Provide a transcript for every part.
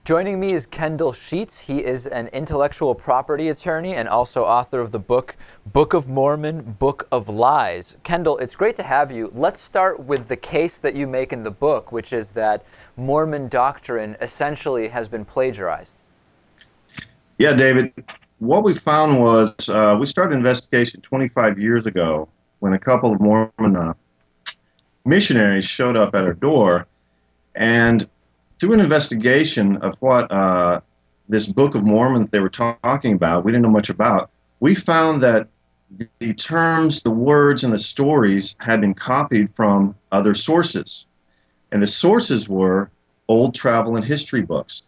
Joining me is Kendal Sheets. He is an intellectual property attorney and also author of the Book of Mormon, Book of Lies. Kendal, it's great to have you. Let's start with the case that you make in the book, which is that Mormon doctrine essentially has been plagiarized. Yeah, David, what we found was we started an investigation 25 years ago when a couple of Mormon missionaries showed up at our door, and through an investigation of what this Book of Mormon that they were talking about, we didn't know much about, we found that the terms, the words, and the stories had been copied from other sources. And the sources were old travel and history books.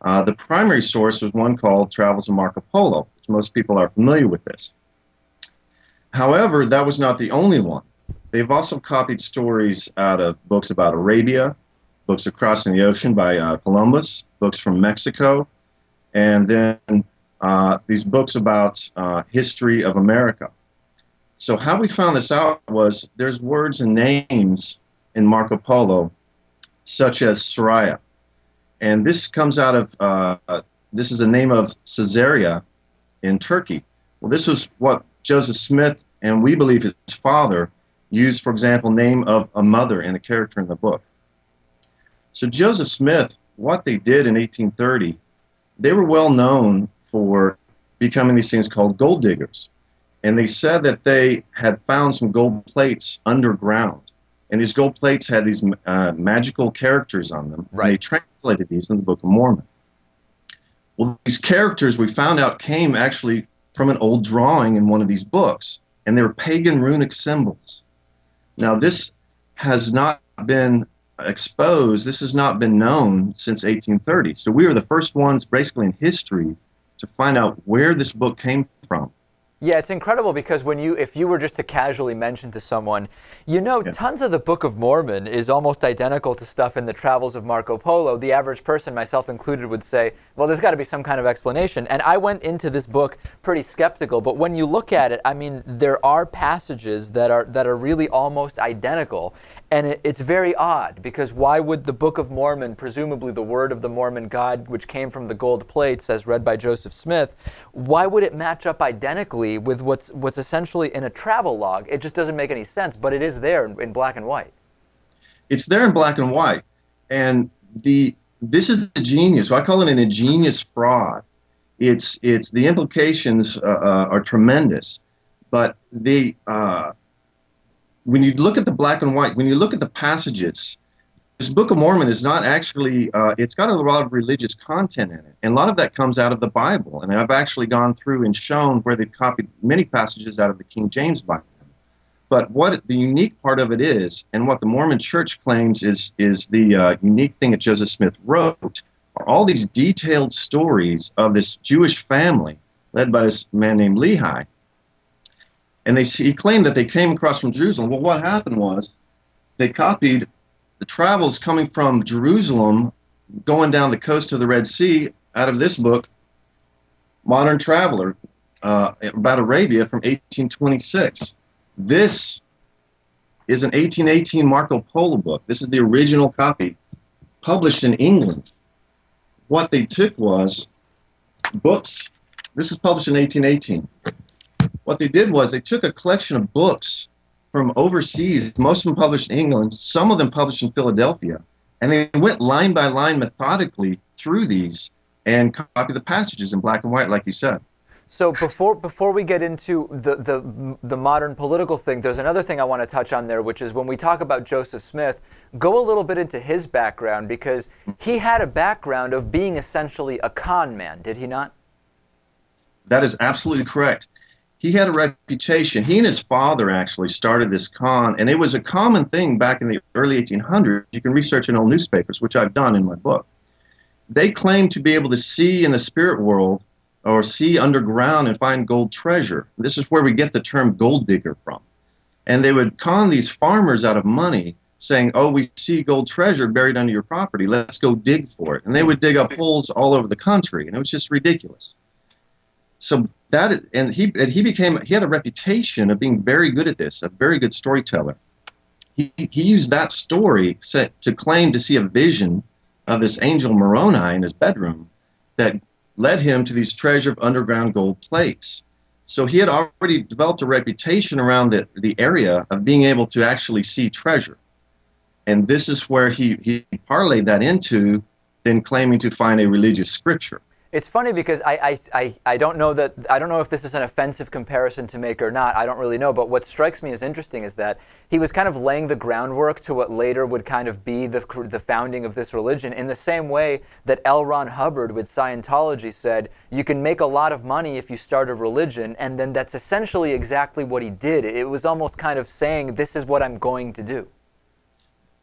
The primary source was one called Travels of Marco Polo, which most people are familiar with this. However, that was not the only one. They've also copied stories out of books about Arabia, books of crossing the ocean by Columbus, books from Mexico, and then these books about history of America. So how we found this out was there's words and names in Marco Polo, such as Soraya. And this comes out of, this is the name of Caesarea in Turkey. Well, this was what Joseph Smith, and we believe his father, used, for example, name of a mother in a character in the book. So Joseph Smith, what they did in 1830, they were well known for becoming these things called gold diggers. And they said that they had found some gold plates underground. And these gold plates had these magical characters on them. Right. And they translated these in the Book of Mormon. Well, these characters, we found out, came actually from an old drawing in one of these books. And they were pagan runic symbols. Now, this has not been exposed, this has not been known since 1830. So we were the first ones basically in history to find out where this book came from. Yeah, it's incredible because if you were just to casually mention to someone, Yeah. tons of the Book of Mormon is almost identical to stuff in the Travels of Marco Polo. The average person, myself included, would say, well, there's got to be some kind of explanation. And I went into this book pretty skeptical, but when you look at it, I mean, there are passages that are really almost identical. And it's very odd because why would the Book of Mormon, presumably the word of the Mormon God, which came from the gold plates as read by Joseph Smith, why would it match up identically with what's essentially in a travel log? It just doesn't make any sense, but it is there in black and white. It's there in black and white. And this is the genius. So I call it an ingenious fraud. It's the implications are tremendous. But when you look at the black and white, when you look at the passages, this Book of Mormon is not actually, it's got a lot of religious content in it. And a lot of that comes out of the Bible. And I've actually gone through and shown where they've copied many passages out of the King James Bible. But what the unique part of it is, and what the Mormon Church claims is the unique thing that Joseph Smith wrote, are all these detailed stories of this Jewish family led by this man named Lehi. And he claimed that they came across from Jerusalem. Well, what happened was they copied the travels coming from Jerusalem, going down the coast of the Red Sea, out of this book, Modern Traveler, about Arabia from 1826. This is an 1818 Marco Polo book. This is the original copy, published in England. What they took was books. This is published in 1818. What they did was they took a collection of books from overseas, most of them published in England, some of them published in Philadelphia, and they went line by line methodically through these and copied the passages in black and white, like you said. So before we get into the modern political thing, there's another thing I want to touch on there, which is when we talk about Joseph Smith, go a little bit into his background, because he had a background of being essentially a con man, did he not? That is absolutely correct. He had a reputation. He and his father actually started this con, and it was a common thing back in the early 1800s. You can research in old newspapers, which I've done in my book. They claimed to be able to see in the spirit world or see underground and find gold treasure. This is where we get the term gold digger from. And they would con these farmers out of money, saying, oh, we see gold treasure buried under your property. Let's go dig for it. And they would dig up holes all over the country, and it was just ridiculous. So he had a reputation of being very good at this, a very good storyteller. He used that story to claim to see a vision this angel Moroni in his bedroom that led him to these treasure of underground gold plates. So he had already developed a reputation around the area of being able to actually see treasure. And this is where he parlayed that into then claiming to find a religious scripture. It's funny because I don't know if this is an offensive comparison to make or not. I don't really know. But what strikes me as interesting is that he was kind of laying the groundwork to what later would kind of be the founding of this religion, in the same way that L. Ron Hubbard with Scientology said, you can make a lot of money if you start a religion, and then that's essentially exactly what he did. It was almost kind of saying, this is what I'm going to do.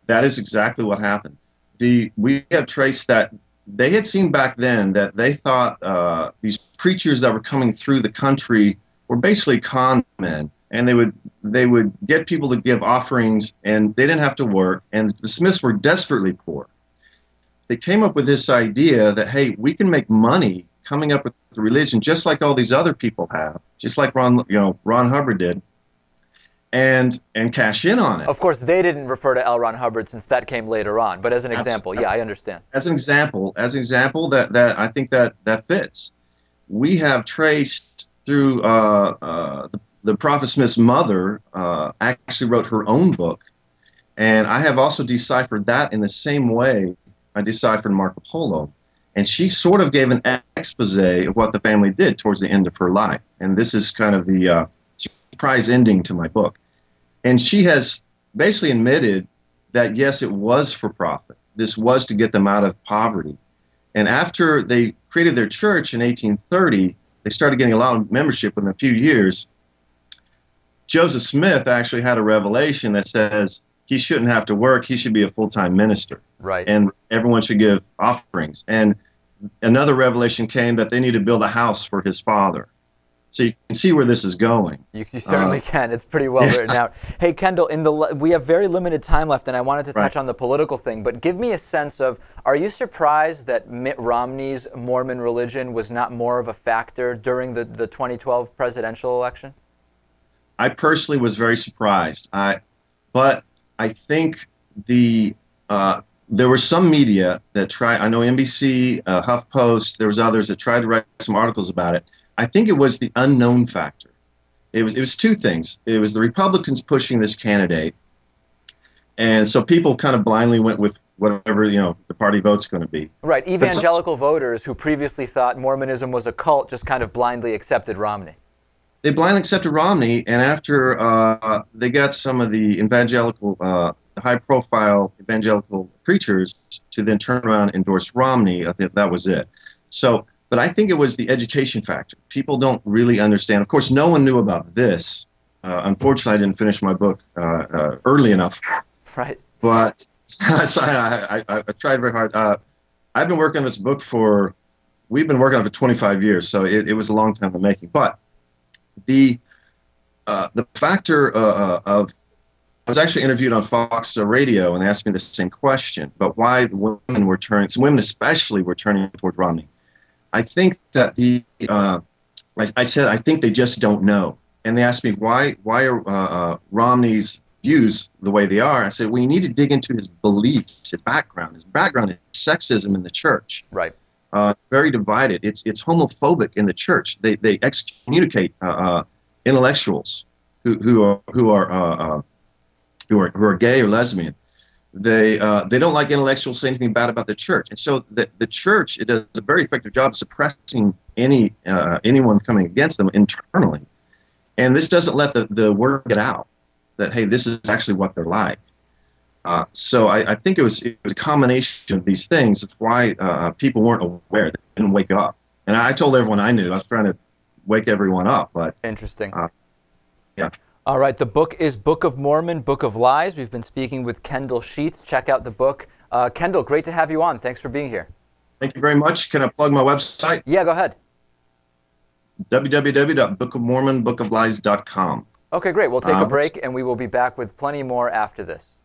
That is exactly what happened. We have traced that. They had seen back then that they thought these preachers that were coming through the country were basically con men, and they would get people to give offerings, and they didn't have to work, and the Smiths were desperately poor. They came up with this idea that, hey, we can make money coming up with a religion just like all these other people have, just like Ron Hubbard did, and cash in on it. Of course, they didn't refer to L. Ron Hubbard since that came later on, but as an example, yeah, I understand. As an example, that I think that fits. We have traced through the Prophet Smith's mother actually wrote her own book, and I have also deciphered that in the same way I deciphered Marco Polo, and she sort of gave an expose of what the family did towards the end of her life, and this is kind of the surprise ending to my book. And she has basically admitted that, yes, it was for profit. This was to get them out of poverty. And after they created their church in 1830, they started getting a lot of membership within a few years. Joseph Smith actually had a revelation that says he shouldn't have to work. He should be a full-time minister. Right. And everyone should give offerings. And another revelation came that they need to build a house for his father. So you can see where this is going. You certainly can. It's pretty well written out. Hey, Kendal, we have very limited time left, and I wanted to touch on the political thing, but give me a sense of, are you surprised that Mitt Romney's Mormon religion was not more of a factor during the 2012 presidential election? I personally was very surprised. But I think there were some media that tried, I know NBC, HuffPost, there was others that tried to write some articles about it. I think it was the unknown factor. It was two things. It was the Republicans pushing this candidate, and so people kind of blindly went with whatever the party vote's going to be. Right. Evangelical voters who previously thought Mormonism was a cult just kind of blindly accepted Romney. They blindly accepted Romney, and after they got some of the evangelical, high-profile evangelical preachers to then turn around and endorse Romney, I think that was it. So. But I think it was the education factor. People don't really understand. Of course, no one knew about this. Unfortunately, I didn't finish my book early enough. Right. But so I tried very hard. I've been working on this book we've been working on it for 25 years, so it was a long time in the making. But the factor of, I was actually interviewed on Fox Radio, and they asked me the same question, but why the women especially were turning towards Romney. I think that I said, I think they just don't know. And they asked me, why are Romney's views the way they are? I said, well, you need to dig into his beliefs, his background. His background is sexism in the church. Right. Very divided. It's homophobic in the church. They excommunicate intellectuals who are gay or lesbian. They don't like intellectuals say anything bad about the church, and so the church, it does a very effective job of suppressing anyone coming against them internally, and this doesn't let the word get out that, hey, this is actually what they're like. So I think it was a combination of these things. That's why people weren't aware. They didn't wake up, and I told everyone I knew. I was trying to wake everyone up, but interesting. Yeah. All right, the book is Book of Mormon, Book of Lies. We've been speaking with Kendal Sheets. Check out the book. Kendal, great to have you on. Thanks for being here. Thank you very much. Can I plug my website? Yeah, go ahead. www.bookofmormonbookoflies.com. Okay, great. We'll take a break, and we will be back with plenty more after this.